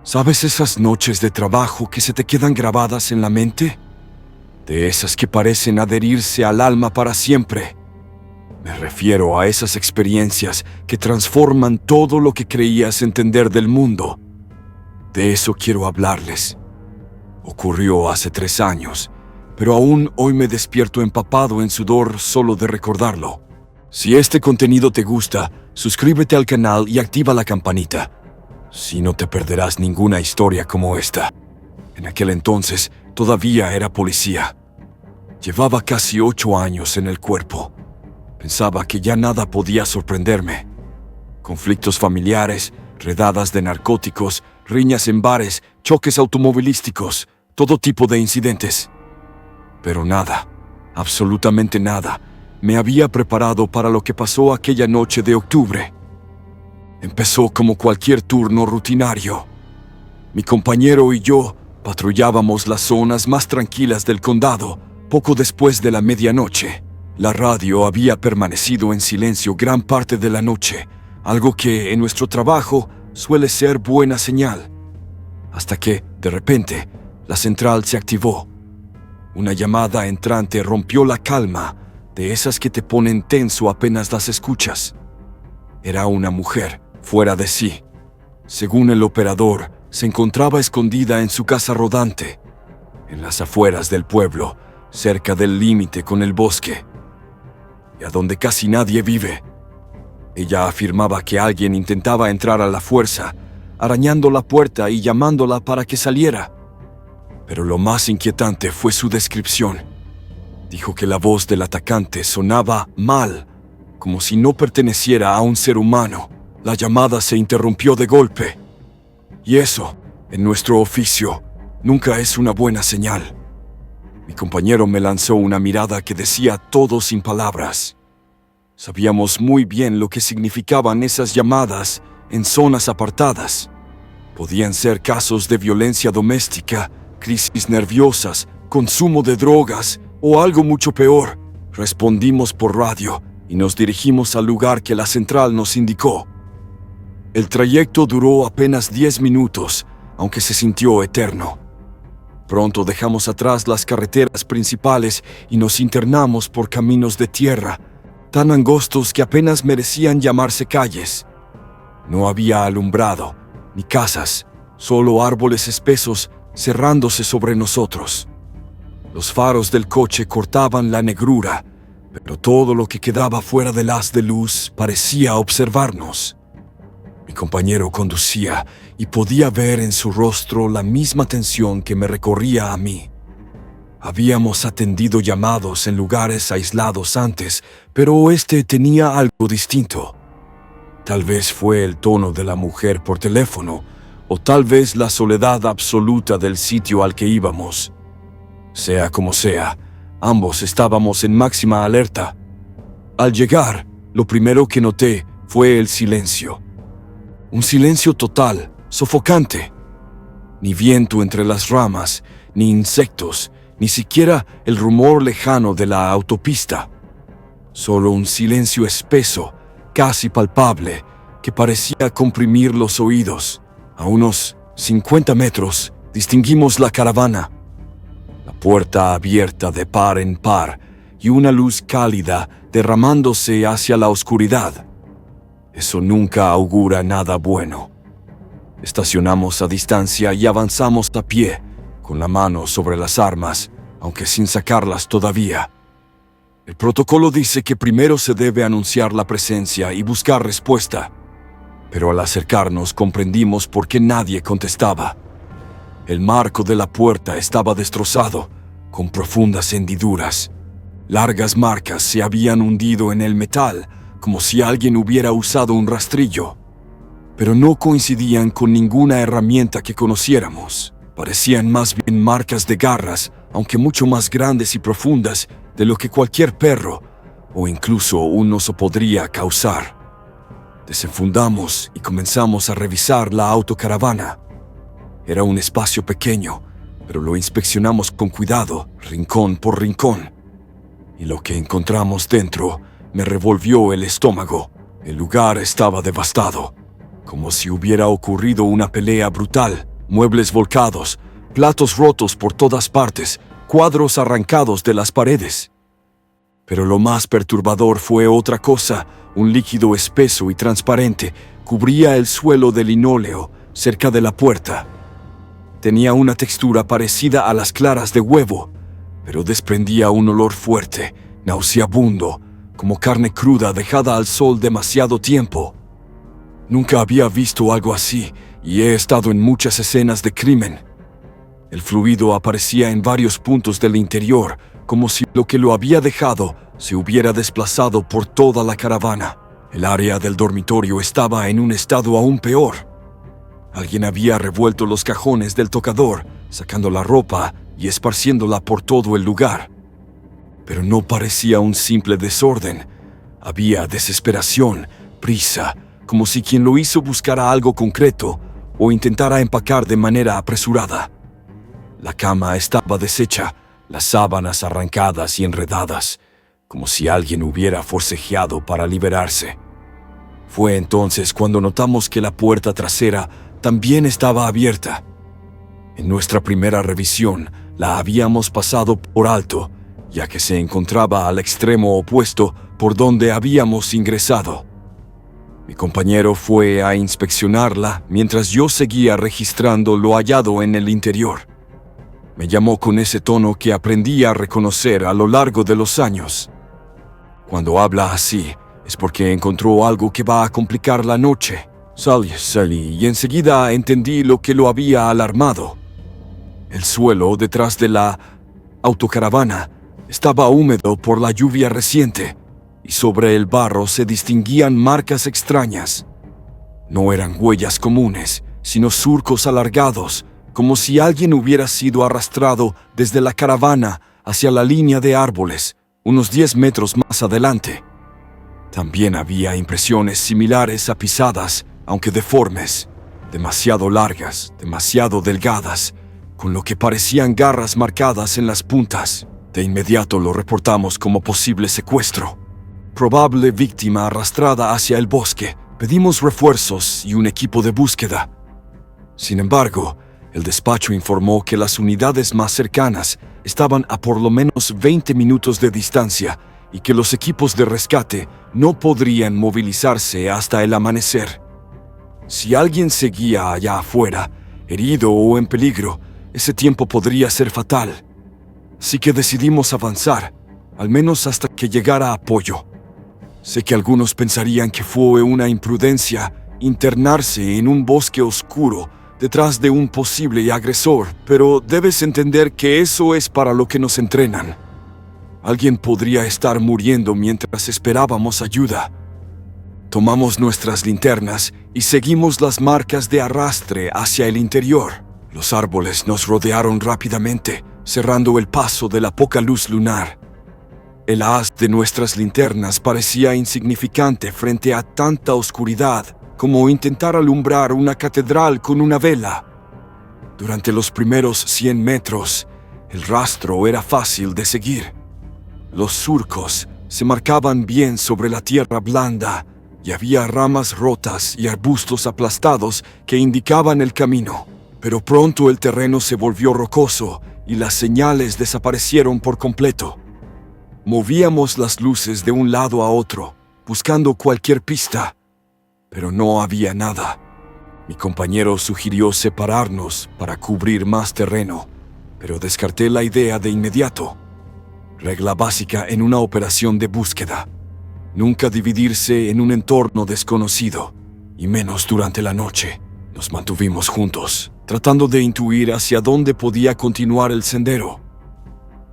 ¿Sabes esas noches de trabajo que se te quedan grabadas en la mente? De esas que parecen adherirse al alma para siempre. Me refiero a esas experiencias que transforman todo lo que creías entender del mundo. De eso quiero hablarles. Ocurrió hace 3 años, pero aún hoy me despierto empapado en sudor solo de recordarlo. Si este contenido te gusta, suscríbete al canal y activa la campanita. Si no te perderás ninguna historia como esta. En aquel entonces todavía era policía. Llevaba casi 8 años en el cuerpo. Pensaba que ya nada podía sorprenderme. Conflictos familiares, redadas de narcóticos, riñas en bares, choques automovilísticos, todo tipo de incidentes. Pero nada, absolutamente nada, me había preparado para lo que pasó aquella noche de octubre. Empezó como cualquier turno rutinario. Mi compañero y yo patrullábamos las zonas más tranquilas del condado poco después de la medianoche. La radio había permanecido en silencio gran parte de la noche, algo que en nuestro trabajo suele ser buena señal. Hasta que, de repente, la central se activó. Una llamada entrante rompió la calma, de esas que te ponen tenso apenas las escuchas. Era una mujer, fuera de sí. Según el operador, se encontraba escondida en su casa rodante, en las afueras del pueblo, cerca del límite con el bosque, y a donde casi nadie vive. Ella afirmaba que alguien intentaba entrar a la fuerza, arañando la puerta y llamándola para que saliera. Pero lo más inquietante fue su descripción. Dijo que la voz del atacante sonaba mal, como si no perteneciera a un ser humano. La llamada se interrumpió de golpe. Y eso, en nuestro oficio, nunca es una buena señal. Mi compañero me lanzó una mirada que decía todo sin palabras. Sabíamos muy bien lo que significaban esas llamadas en zonas apartadas. Podían ser casos de violencia doméstica, crisis nerviosas, consumo de drogas o algo mucho peor. Respondimos por radio y nos dirigimos al lugar que la central nos indicó. El trayecto duró apenas 10 minutos, aunque se sintió eterno. Pronto dejamos atrás las carreteras principales y nos internamos por caminos de tierra, tan angostos que apenas merecían llamarse calles. No había alumbrado, ni casas, solo árboles espesos cerrándose sobre nosotros. Los faros del coche cortaban la negrura, pero todo lo que quedaba fuera del haz de luz parecía observarnos. Mi compañero conducía y podía ver en su rostro la misma tensión que me recorría a mí. Habíamos atendido llamados en lugares aislados antes, pero este tenía algo distinto. Tal vez fue el tono de la mujer por teléfono, o tal vez la soledad absoluta del sitio al que íbamos. Sea como sea, ambos estábamos en máxima alerta. Al llegar, lo primero que noté fue el silencio. Un silencio total, sofocante. Ni viento entre las ramas, ni insectos, ni siquiera el rumor lejano de la autopista. Solo un silencio espeso, casi palpable, que parecía comprimir los oídos. A unos 50 metros distinguimos la caravana. La puerta abierta de par en par y una luz cálida derramándose hacia la oscuridad. Eso nunca augura nada bueno. Estacionamos a distancia y avanzamos a pie, con la mano sobre las armas, aunque sin sacarlas todavía. El protocolo dice que primero se debe anunciar la presencia y buscar respuesta, pero al acercarnos comprendimos por qué nadie contestaba. El marco de la puerta estaba destrozado, con profundas hendiduras. Largas marcas se habían hundido en el metal, como si alguien hubiera usado un rastrillo. Pero no coincidían con ninguna herramienta que conociéramos. Parecían más bien marcas de garras, aunque mucho más grandes y profundas de lo que cualquier perro, o incluso un oso podría causar. Desenfundamos y comenzamos a revisar la autocaravana. Era un espacio pequeño, pero lo inspeccionamos con cuidado, rincón por rincón. Y lo que encontramos dentro me revolvió el estómago. El lugar estaba devastado, como si hubiera ocurrido una pelea brutal. Muebles volcados, platos rotos por todas partes, cuadros arrancados de las paredes. Pero lo más perturbador fue otra cosa. Un líquido espeso y transparente cubría el suelo de linóleo cerca de la puerta. Tenía una textura parecida a las claras de huevo, pero desprendía un olor fuerte, nauseabundo, como carne cruda dejada al sol demasiado tiempo. Nunca había visto algo así y he estado en muchas escenas de crimen. El fluido aparecía en varios puntos del interior, como si lo que lo había dejado se hubiera desplazado por toda la caravana. El área del dormitorio estaba en un estado aún peor. Alguien había revuelto los cajones del tocador, sacando la ropa y esparciéndola por todo el lugar. Pero no parecía un simple desorden. Había desesperación, prisa, como si quien lo hizo buscara algo concreto o intentara empacar de manera apresurada. La cama estaba deshecha, las sábanas arrancadas y enredadas, como si alguien hubiera forcejeado para liberarse. Fue entonces cuando notamos que la puerta trasera también estaba abierta. En nuestra primera revisión la habíamos pasado por alto, ya que se encontraba al extremo opuesto por donde habíamos ingresado. Mi compañero fue a inspeccionarla mientras yo seguía registrando lo hallado en el interior. Me llamó con ese tono que aprendí a reconocer a lo largo de los años. Cuando habla así, es porque encontró algo que va a complicar la noche. Salí y enseguida entendí lo que lo había alarmado. El suelo detrás de la autocaravana estaba húmedo por la lluvia reciente y sobre el barro se distinguían marcas extrañas. No eran huellas comunes, sino surcos alargados, como si alguien hubiera sido arrastrado desde la caravana hacia la línea de árboles, unos 10 metros más adelante. También había impresiones similares a pisadas, aunque deformes, demasiado largas, demasiado delgadas, con lo que parecían garras marcadas en las puntas. De inmediato lo reportamos como posible secuestro. Probable víctima arrastrada hacia el bosque. Pedimos refuerzos y un equipo de búsqueda. Sin embargo, el despacho informó que las unidades más cercanas estaban a por lo menos 20 minutos de distancia y que los equipos de rescate no podrían movilizarse hasta el amanecer. Si alguien seguía allá afuera, herido o en peligro, ese tiempo podría ser fatal. Así que decidimos avanzar, al menos hasta que llegara apoyo. Sé que algunos pensarían que fue una imprudencia internarse en un bosque oscuro detrás de un posible agresor, pero debes entender que eso es para lo que nos entrenan. Alguien podría estar muriendo mientras esperábamos ayuda. Tomamos nuestras linternas y seguimos las marcas de arrastre hacia el interior. Los árboles nos rodearon rápidamente, cerrando el paso de la poca luz lunar. El haz de nuestras linternas parecía insignificante frente a tanta oscuridad, como intentar alumbrar una catedral con una vela. Durante los primeros 100 metros, el rastro era fácil de seguir. Los surcos se marcaban bien sobre la tierra blanda y había ramas rotas y arbustos aplastados que indicaban el camino. Pero pronto el terreno se volvió rocoso y las señales desaparecieron por completo. Movíamos las luces de un lado a otro, buscando cualquier pista, pero no había nada. Mi compañero sugirió separarnos para cubrir más terreno, pero descarté la idea de inmediato. Regla básica en una operación de búsqueda: nunca dividirse en un entorno desconocido, y menos durante la noche. Nos mantuvimos juntos, tratando de intuir hacia dónde podía continuar el sendero.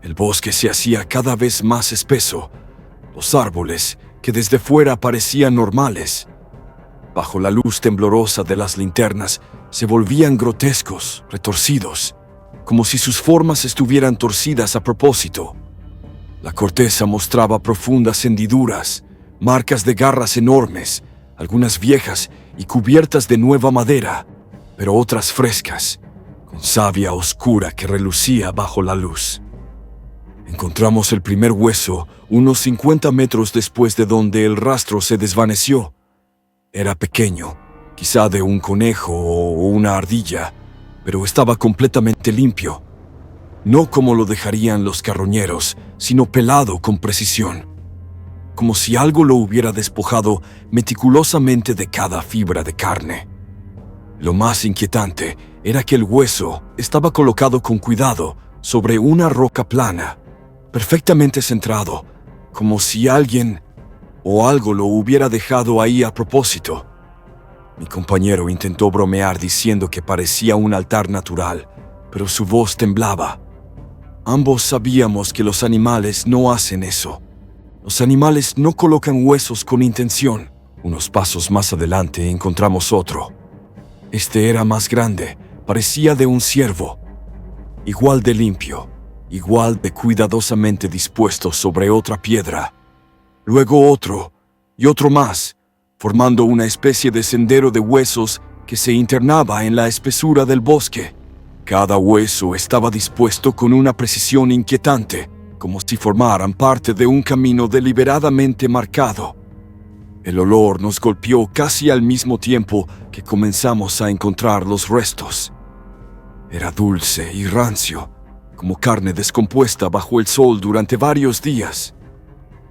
El bosque se hacía cada vez más espeso. Los árboles, que desde fuera parecían normales, bajo la luz temblorosa de las linternas, se volvían grotescos, retorcidos, como si sus formas estuvieran torcidas a propósito. La corteza mostraba profundas hendiduras, marcas de garras enormes, algunas viejas y cubiertas de nueva madera, pero otras frescas, con savia oscura que relucía bajo la luz. Encontramos el primer hueso unos 50 metros después de donde el rastro se desvaneció. Era pequeño, quizá de un conejo o una ardilla, pero estaba completamente limpio. No como lo dejarían los carroñeros, sino pelado con precisión, como si algo lo hubiera despojado meticulosamente de cada fibra de carne. Lo más inquietante era que el hueso estaba colocado con cuidado sobre una roca plana, perfectamente centrado, como si alguien o algo lo hubiera dejado ahí a propósito. Mi compañero intentó bromear diciendo que parecía un altar natural, pero su voz temblaba. Ambos sabíamos que los animales no hacen eso. Los animales no colocan huesos con intención. Unos pasos más adelante encontramos otro. Este era más grande, parecía de un ciervo. Igual de limpio, igual de cuidadosamente dispuesto sobre otra piedra. Luego otro, y otro más, formando una especie de sendero de huesos que se internaba en la espesura del bosque. Cada hueso estaba dispuesto con una precisión inquietante, como si formaran parte de un camino deliberadamente marcado. El olor nos golpeó casi al mismo tiempo que comenzamos a encontrar los restos. Era dulce y rancio, como carne descompuesta bajo el sol durante varios días.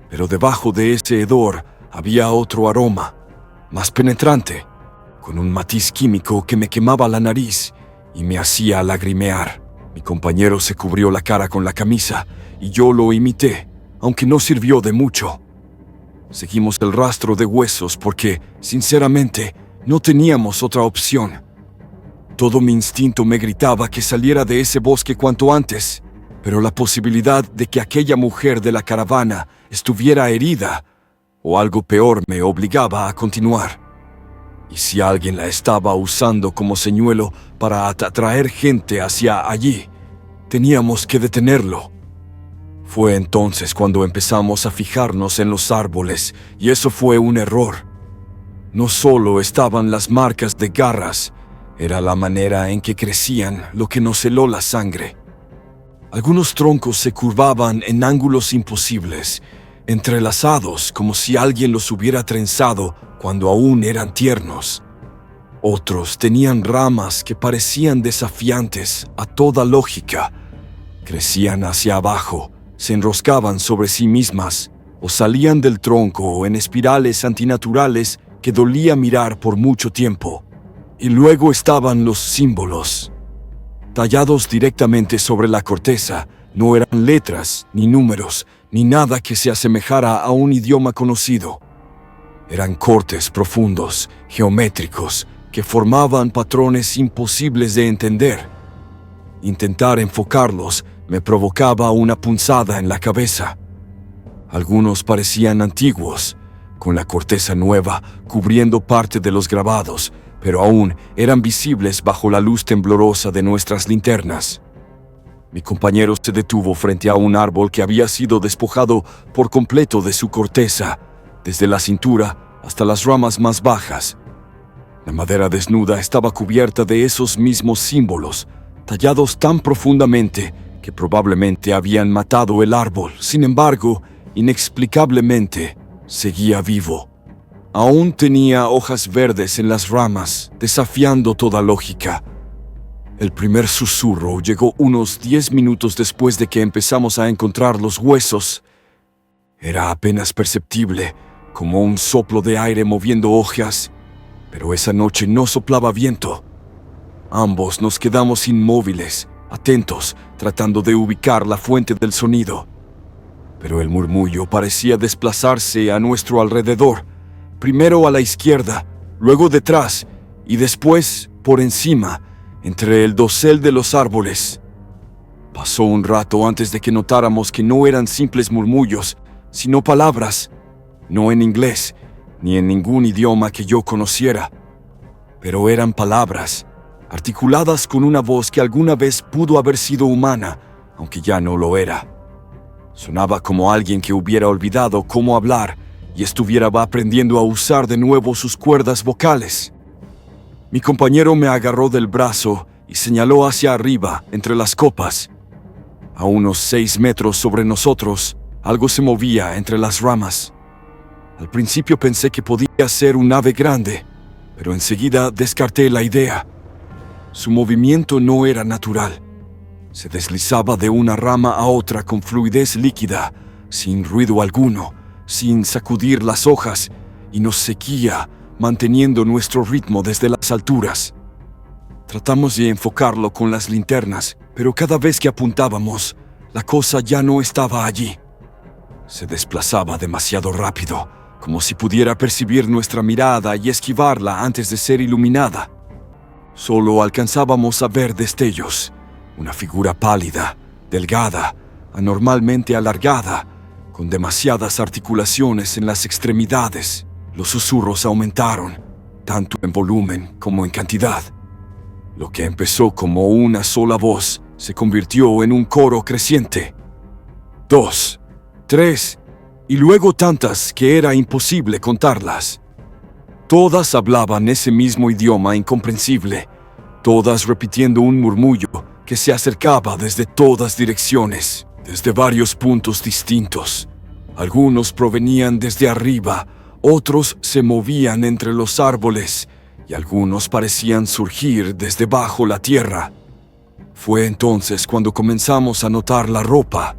Pero debajo de ese hedor había otro aroma, más penetrante, con un matiz químico que me quemaba la nariz y me hacía lagrimear. Mi compañero se cubrió la cara con la camisa y yo lo imité, aunque no sirvió de mucho. Seguimos el rastro de huesos porque, sinceramente, no teníamos otra opción. Todo mi instinto me gritaba que saliera de ese bosque cuanto antes, pero la posibilidad de que aquella mujer de la caravana estuviera herida o algo peor me obligaba a continuar. Y si alguien la estaba usando como señuelo para atraer gente hacia allí, teníamos que detenerlo. Fue entonces cuando empezamos a fijarnos en los árboles, y eso fue un error. No solo estaban las marcas de garras, era la manera en que crecían lo que nos heló la sangre. Algunos troncos se curvaban en ángulos imposibles, entrelazados como si alguien los hubiera trenzado cuando aún eran tiernos. Otros tenían ramas que parecían desafiantes a toda lógica. Crecían hacia abajo, se enroscaban sobre sí mismas o salían del tronco en espirales antinaturales que dolía mirar por mucho tiempo. Y luego estaban los símbolos. Tallados directamente sobre la corteza, no eran letras, ni números, ni nada que se asemejara a un idioma conocido. Eran cortes profundos, geométricos, que formaban patrones imposibles de entender. Intentar enfocarlos me provocaba una punzada en la cabeza. Algunos parecían antiguos, con la corteza nueva cubriendo parte de los grabados, pero aún eran visibles bajo la luz temblorosa de nuestras linternas. Mi compañero se detuvo frente a un árbol que había sido despojado por completo de su corteza, desde la cintura hasta las ramas más bajas. La madera desnuda estaba cubierta de esos mismos símbolos, tallados tan profundamente que probablemente habían matado el árbol. Sin embargo, inexplicablemente, seguía vivo. Aún tenía hojas verdes en las ramas, desafiando toda lógica. El primer susurro llegó unos 10 minutos después de que empezamos a encontrar los huesos. Era apenas perceptible, como un soplo de aire moviendo hojas, pero esa noche no soplaba viento. Ambos nos quedamos inmóviles, atentos, tratando de ubicar la fuente del sonido. Pero el murmullo parecía desplazarse a nuestro alrededor, primero a la izquierda, luego detrás y después por encima, entre el dosel de los árboles. Pasó un rato antes de que notáramos que no eran simples murmullos, sino palabras, no en inglés, ni en ningún idioma que yo conociera. Pero eran palabras, articuladas con una voz que alguna vez pudo haber sido humana, aunque ya no lo era. Sonaba como alguien que hubiera olvidado cómo hablar y estuviera aprendiendo a usar de nuevo sus cuerdas vocales. Mi compañero me agarró del brazo y señaló hacia arriba, entre las copas. A unos 6 metros sobre nosotros, algo se movía entre las ramas. Al principio pensé que podía ser un ave grande, pero enseguida descarté la idea. Su movimiento no era natural. Se deslizaba de una rama a otra con fluidez líquida, sin ruido alguno, sin sacudir las hojas, y nos seguía, manteniendo nuestro ritmo desde las alturas. Tratamos de enfocarlo con las linternas, pero cada vez que apuntábamos, la cosa ya no estaba allí. Se desplazaba demasiado rápido, como si pudiera percibir nuestra mirada y esquivarla antes de ser iluminada. Solo alcanzábamos a ver destellos, una figura pálida, delgada, anormalmente alargada, con demasiadas articulaciones en las extremidades. Los susurros aumentaron, tanto en volumen como en cantidad. Lo que empezó como una sola voz se convirtió en un coro creciente. 2, 3, y luego tantas que era imposible contarlas. Todas hablaban ese mismo idioma incomprensible, todas repitiendo un murmullo que se acercaba desde todas direcciones, desde varios puntos distintos. Algunos provenían desde arriba, otros se movían entre los árboles y algunos parecían surgir desde bajo la tierra. Fue entonces cuando comenzamos a notar la ropa.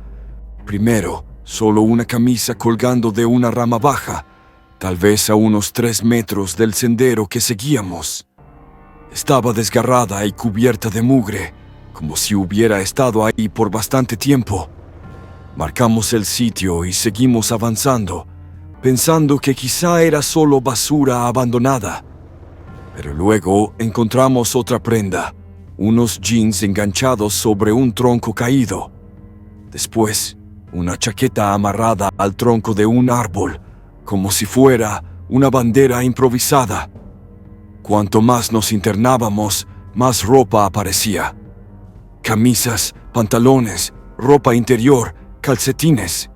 Primero, solo una camisa colgando de una rama baja, tal vez a unos 3 metros del sendero que seguíamos. Estaba desgarrada y cubierta de mugre, como si hubiera estado ahí por bastante tiempo. Marcamos el sitio y seguimos avanzando, pensando que quizá era solo basura abandonada. Pero luego encontramos otra prenda, unos jeans enganchados sobre un tronco caído. Después, una chaqueta amarrada al tronco de un árbol, como si fuera una bandera improvisada. Cuanto más nos internábamos, más ropa aparecía. Camisas, pantalones, ropa interior, calcetines,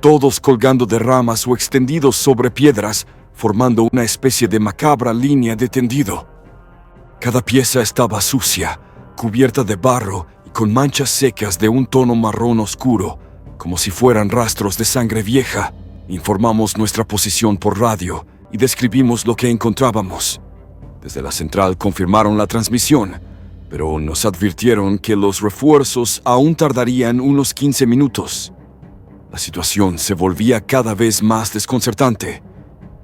todos colgando de ramas o extendidos sobre piedras, formando una especie de macabra línea de tendido. Cada pieza estaba sucia, cubierta de barro y con manchas secas de un tono marrón oscuro, como si fueran rastros de sangre vieja. Informamos nuestra posición por radio y describimos lo que encontrábamos. Desde la central confirmaron la transmisión, pero nos advirtieron que los refuerzos aún tardarían unos 15 minutos. La situación se volvía cada vez más desconcertante,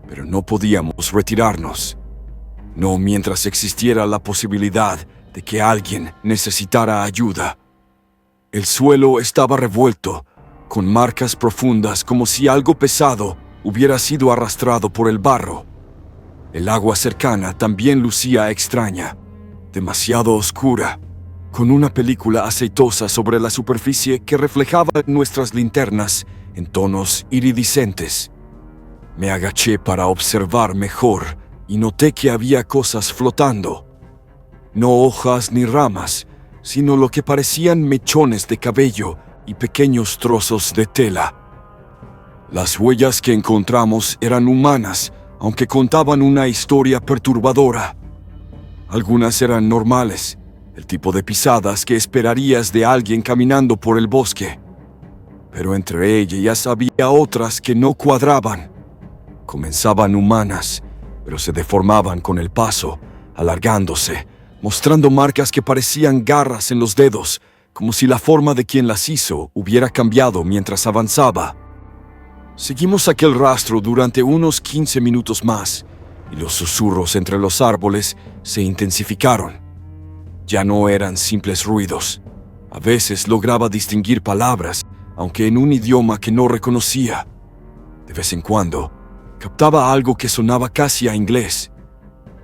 pero no podíamos retirarnos. No mientras existiera la posibilidad de que alguien necesitara ayuda. El suelo estaba revuelto, con marcas profundas como si algo pesado hubiera sido arrastrado por el barro. El agua cercana también lucía extraña, demasiado oscura, con una película aceitosa sobre la superficie que reflejaba nuestras linternas en tonos iridiscentes. Me agaché para observar mejor y noté que había cosas flotando. No hojas ni ramas, sino lo que parecían mechones de cabello y pequeños trozos de tela. Las huellas que encontramos eran humanas, aunque contaban una historia perturbadora. Algunas eran normales, el tipo de pisadas que esperarías de alguien caminando por el bosque. Pero entre ellas había otras que no cuadraban. Comenzaban humanas, pero se deformaban con el paso, alargándose, mostrando marcas que parecían garras en los dedos, como si la forma de quien las hizo hubiera cambiado mientras avanzaba. Seguimos aquel rastro durante unos 15 minutos más, y los susurros entre los árboles se intensificaron. Ya no eran simples ruidos. A veces lograba distinguir palabras, aunque en un idioma que no reconocía. De vez en cuando, captaba algo que sonaba casi a inglés.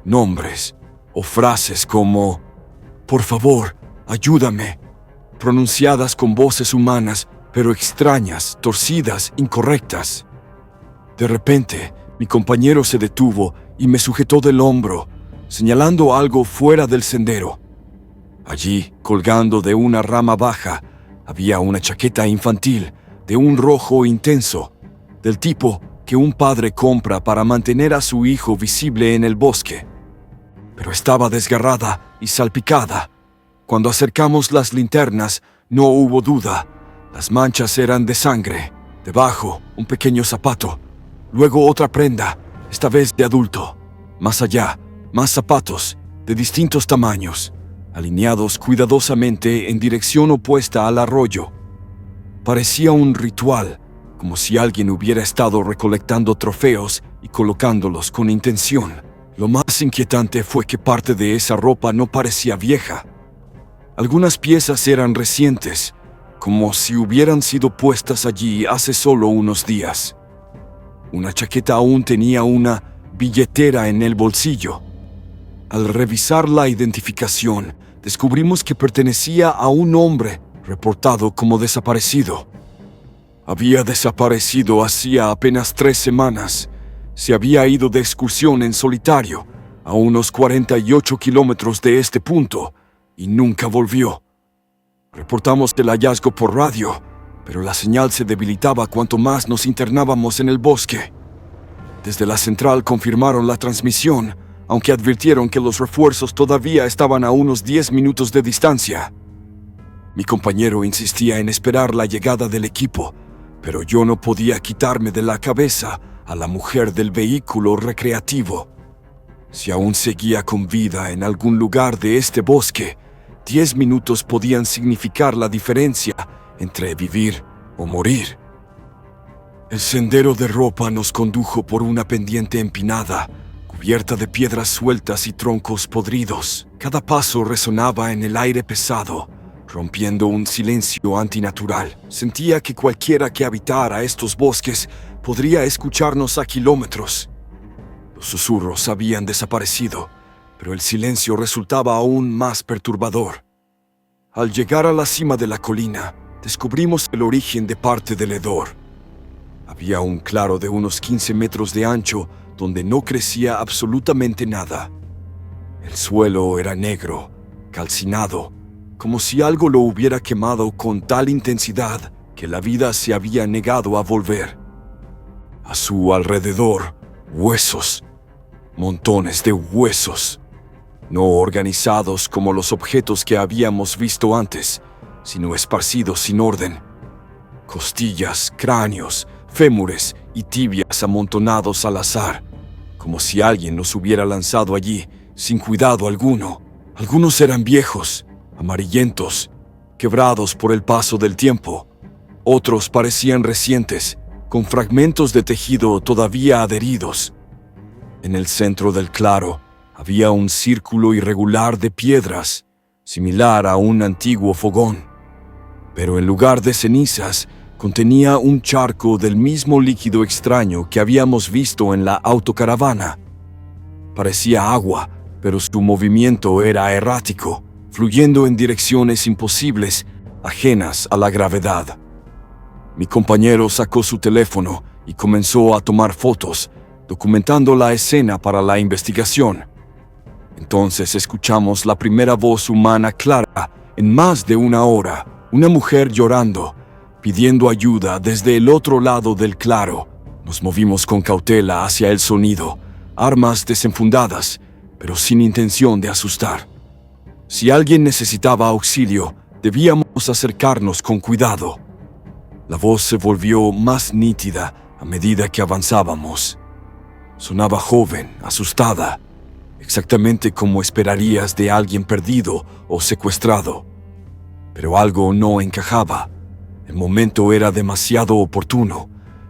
Nombres o frases como «Por favor, ayúdame», pronunciadas con voces humanas, pero extrañas, torcidas, incorrectas. De repente, mi compañero se detuvo y me sujetó del hombro, señalando algo fuera del sendero. Allí, colgando de una rama baja, había una chaqueta infantil de un rojo intenso, del tipo que un padre compra para mantener a su hijo visible en el bosque. Pero estaba desgarrada y salpicada. Cuando acercamos las linternas, no hubo duda. Las manchas eran de sangre. Debajo, un pequeño zapato. Luego otra prenda, esta vez de adulto. Más allá, más zapatos de distintos tamaños, alineados cuidadosamente en dirección opuesta al arroyo. Parecía un ritual, como si alguien hubiera estado recolectando trofeos y colocándolos con intención. Lo más inquietante fue que parte de esa ropa no parecía vieja. Algunas piezas eran recientes, como si hubieran sido puestas allí hace solo unos días. Una chaqueta aún tenía una billetera en el bolsillo. Al revisar la identificación, descubrimos que pertenecía a un hombre reportado como desaparecido. Había desaparecido hacía apenas 3 semanas. Se había ido de excursión en solitario a unos 48 kilómetros de este punto y nunca volvió. Reportamos el hallazgo por radio, pero la señal se debilitaba cuanto más nos internábamos en el bosque. Desde la central confirmaron la transmisión, aunque advirtieron que los refuerzos todavía estaban a unos 10 minutos de distancia. Mi compañero insistía en esperar la llegada del equipo, pero yo no podía quitarme de la cabeza a la mujer del vehículo recreativo. Si aún seguía con vida en algún lugar de este bosque, 10 minutos podían significar la diferencia entre vivir o morir. El sendero de ropa nos condujo por una pendiente empinada, cubierta de piedras sueltas y troncos podridos. Cada paso resonaba en el aire pesado, rompiendo un silencio antinatural. Sentía que cualquiera que habitara estos bosques podría escucharnos a kilómetros. Los susurros habían desaparecido, pero el silencio resultaba aún más perturbador. Al llegar a la cima de la colina, descubrimos el origen de parte del hedor. Había un claro de unos 15 metros de ancho donde no crecía absolutamente nada. El suelo era negro, calcinado, como si algo lo hubiera quemado con tal intensidad que la vida se había negado a volver. A su alrededor, huesos, montones de huesos, no organizados como los objetos que habíamos visto antes, sino esparcidos sin orden. Costillas, cráneos, fémures y tibias amontonados al azar, como si alguien los hubiera lanzado allí sin cuidado alguno. Algunos eran viejos, amarillentos, quebrados por el paso del tiempo. Otros parecían recientes, con fragmentos de tejido todavía adheridos. En el centro del claro había un círculo irregular de piedras, similar a un antiguo fogón, pero en lugar de cenizas, contenía un charco del mismo líquido extraño que habíamos visto en la autocaravana. Parecía agua, pero su movimiento era errático, fluyendo en direcciones imposibles, ajenas a la gravedad. Mi compañero sacó su teléfono y comenzó a tomar fotos, documentando la escena para la investigación. Entonces escuchamos la primera voz humana clara en más de una hora, una mujer llorando, pidiendo ayuda desde el otro lado del claro. Nos movimos con cautela hacia el sonido, armas desenfundadas, pero sin intención de asustar. Si alguien necesitaba auxilio, debíamos acercarnos con cuidado. La voz se volvió más nítida a medida que avanzábamos. Sonaba joven, asustada, exactamente como esperarías de alguien perdido o secuestrado. Pero algo no encajaba. El momento era demasiado oportuno,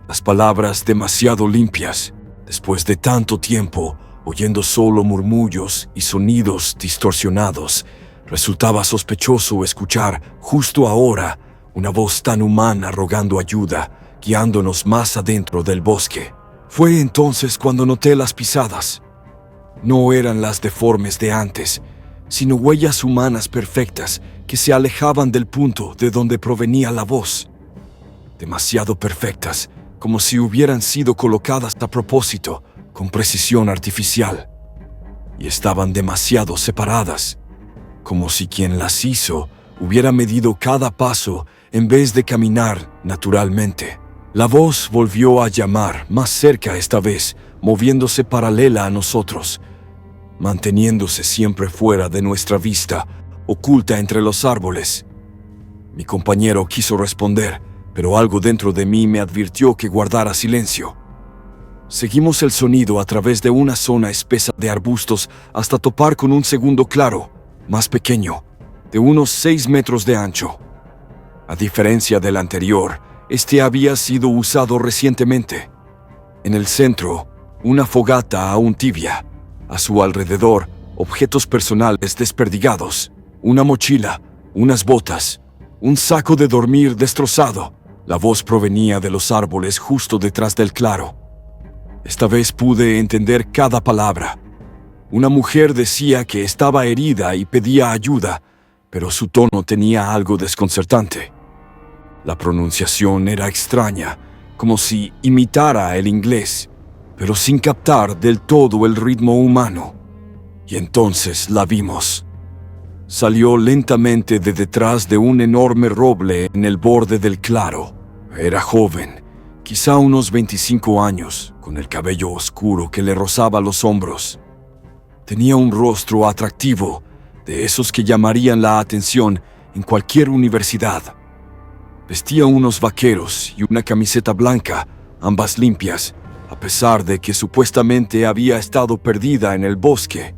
las palabras demasiado limpias. Después de tanto tiempo, oyendo solo murmullos y sonidos distorsionados, resultaba sospechoso escuchar, justo ahora, una voz tan humana rogando ayuda, guiándonos más adentro del bosque. Fue entonces cuando noté las pisadas. No eran las deformes de antes, sino huellas humanas perfectas que se alejaban del punto de donde provenía la voz. Demasiado perfectas, como si hubieran sido colocadas a propósito, con precisión artificial. Y estaban demasiado separadas, como si quien las hizo hubiera medido cada paso en vez de caminar naturalmente. La voz volvió a llamar, más cerca esta vez, moviéndose paralela a nosotros, manteniéndose siempre fuera de nuestra vista, oculta entre los árboles. Mi compañero quiso responder, pero algo dentro de mí me advirtió que guardara silencio. Seguimos el sonido a través de una zona espesa de arbustos hasta topar con un segundo claro, más pequeño, de unos 6 metros de ancho. A diferencia del anterior, este había sido usado recientemente. En el centro, una fogata aún tibia. A su alrededor, objetos personales desperdigados, una mochila, unas botas, un saco de dormir destrozado. La voz provenía de los árboles justo detrás del claro. Esta vez pude entender cada palabra. Una mujer decía que estaba herida y pedía ayuda, pero su tono tenía algo desconcertante. La pronunciación era extraña, como si imitara el inglés, pero sin captar del todo el ritmo humano. Y entonces la vimos. Salió lentamente de detrás de un enorme roble en el borde del claro. Era joven, quizá unos 25 años, con el cabello oscuro que le rozaba los hombros. Tenía un rostro atractivo, de esos que llamarían la atención en cualquier universidad. Vestía unos vaqueros y una camiseta blanca, ambas limpias, a pesar de que supuestamente había estado perdida en el bosque.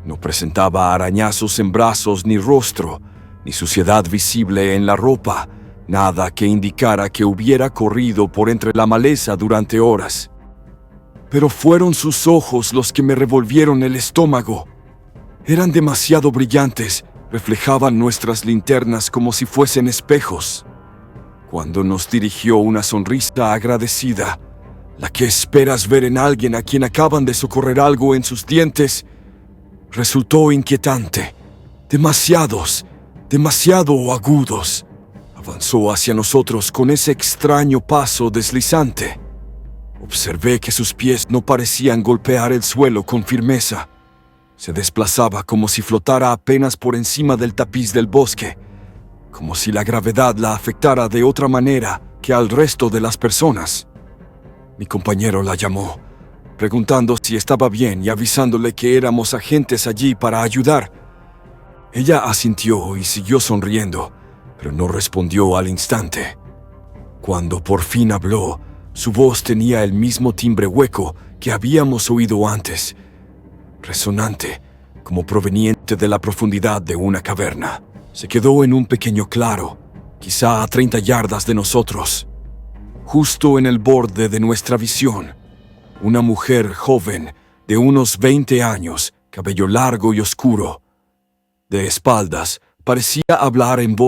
No presentaba arañazos en brazos ni rostro, ni suciedad visible en la ropa, nada que indicara que hubiera corrido por entre la maleza durante horas. Pero fueron sus ojos los que me revolvieron el estómago. Eran demasiado brillantes, reflejaban nuestras linternas como si fuesen espejos. Cuando nos dirigió una sonrisa agradecida, la que esperas ver en alguien a quien acaban de socorrer algo en sus dientes, resultó inquietante. Demasiado agudos. Avanzó hacia nosotros con ese extraño paso deslizante. Observé que sus pies no parecían golpear el suelo con firmeza. Se desplazaba como si flotara apenas por encima del tapiz del bosque, como si la gravedad la afectara de otra manera que al resto de las personas. Mi compañero la llamó, preguntando si estaba bien y avisándole que éramos agentes allí para ayudar. Ella asintió y siguió sonriendo, pero no respondió al instante. Cuando por fin habló, su voz tenía el mismo timbre hueco que habíamos oído antes, resonante, como proveniente de la profundidad de una caverna. Se quedó en un pequeño claro, quizá a 30 yardas de nosotros. Justo en el borde de nuestra visión, una mujer joven de unos 20 años, cabello largo y oscuro. De espaldas, parecía hablar en voz